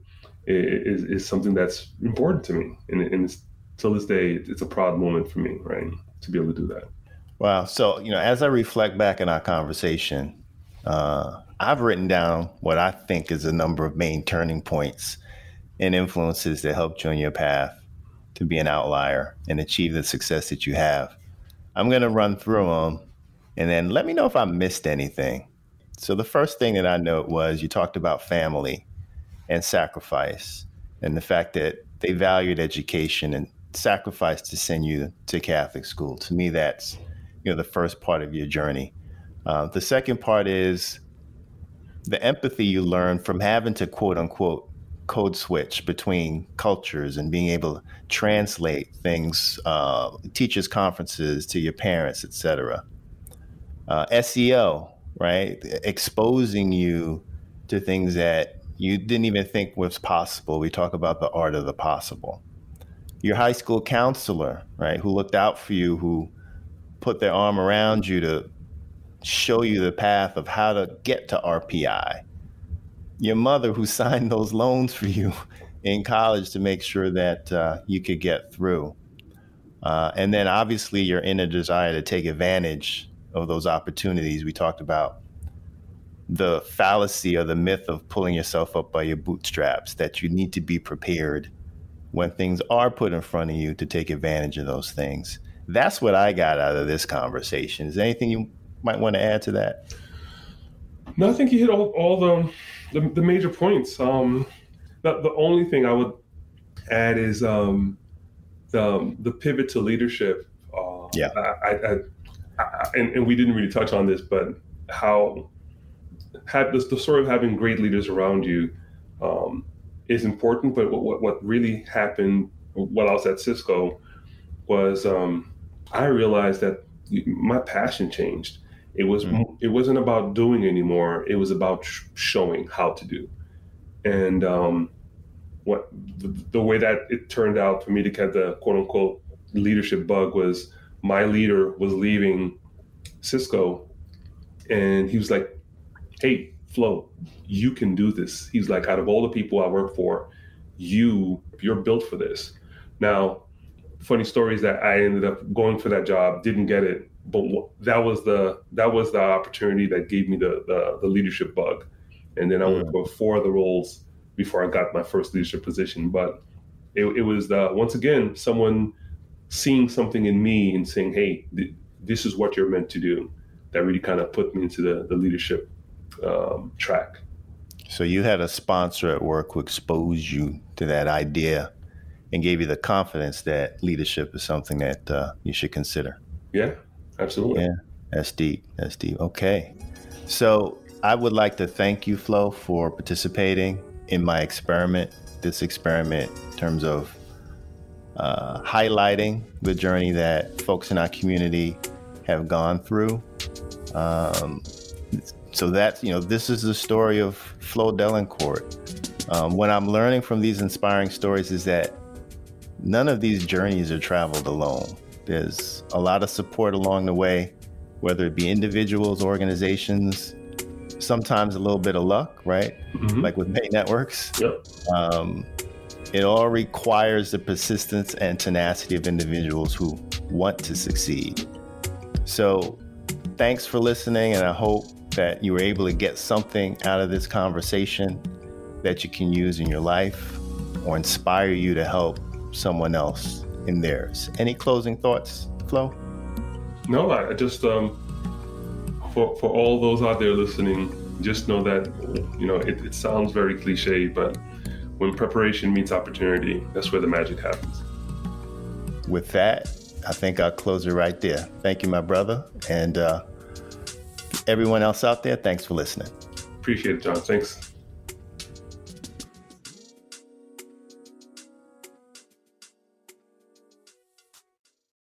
is something that's important to me. And it's, till this day, it's a proud moment for me, right, to be able to do that. Wow. So, as I reflect back in our conversation, I've written down what I think is a number of main turning points and influences that helped you on your path to be an outlier and achieve the success that you have. I'm going to run through them and then let me know if I missed anything. So the first thing that I note was you talked about family and sacrifice and the fact that they valued education and sacrificed to send you to Catholic school. To me, that's the first part of your journey. The second part is the empathy you learn from having to, quote unquote, code switch between cultures and being able to translate things, teachers' conferences to your parents, et cetera. SEO, right? Exposing you to things that you didn't even think was possible. We talk about the art of the possible. Your high school counselor, right, who looked out for you, who put their arm around you to show you the path of how to get to RPI. Your mother who signed those loans for you in college to make sure that you could get through. And then obviously your inner desire to take advantage of those opportunities. We talked about the fallacy or the myth of pulling yourself up by your bootstraps, that you need to be prepared when things are put in front of you to take advantage of those things. That's what I got out of this conversation. Is there anything you might want to add to that? No, I think you hit all the major points. The only thing I would add is the pivot to leadership. And we didn't really touch on this, but how the story of having great leaders around you is important. But what really happened while I was at Cisco was I realized that my passion changed. It wasn't about doing anymore. It was about showing how to do. And what the way that it turned out for me to get the quote unquote leadership bug was my leader was leaving Cisco, and he was like, "Hey, Flo, you can do this." He's like, "Out of all the people I work for, you're built for this." Now, funny story is that I ended up going for that job, didn't get it, but that was the opportunity that gave me the leadership bug, and then I went for 4 other roles before I got my first leadership position. But it was once again someone seeing something in me and saying, "Hey, this is what you're meant to do," that really kind of put me into the leadership track. So you had a sponsor at work who exposed you to that idea and gave you the confidence that leadership is something that you should consider. Yeah, absolutely. Yeah, that's deep. That's deep. Okay. So I would like to thank you, Flo, for participating in my experiment, this experiment in terms of highlighting the journey that folks in our community have gone through. So that's, this is the story of Flo Dalencourt. What I'm learning from these inspiring stories is that none of these journeys are traveled alone. There's a lot of support along the way, whether it be individuals, organizations, sometimes a little bit of luck, right? Mm-hmm. Like with May Networks. Yep. It all requires the persistence and tenacity of individuals who want to succeed. So thanks for listening, and I hope that you were able to get something out of this conversation that you can use in your life or inspire you to help someone else in theirs. Any closing thoughts, Flo? No, I just, for all those out there listening, just know that, it sounds very cliche, but when preparation meets opportunity, that's where the magic happens. With that, I think I'll close it right there. Thank you, my brother. And everyone else out there, thanks for listening. Appreciate it, John. Thanks.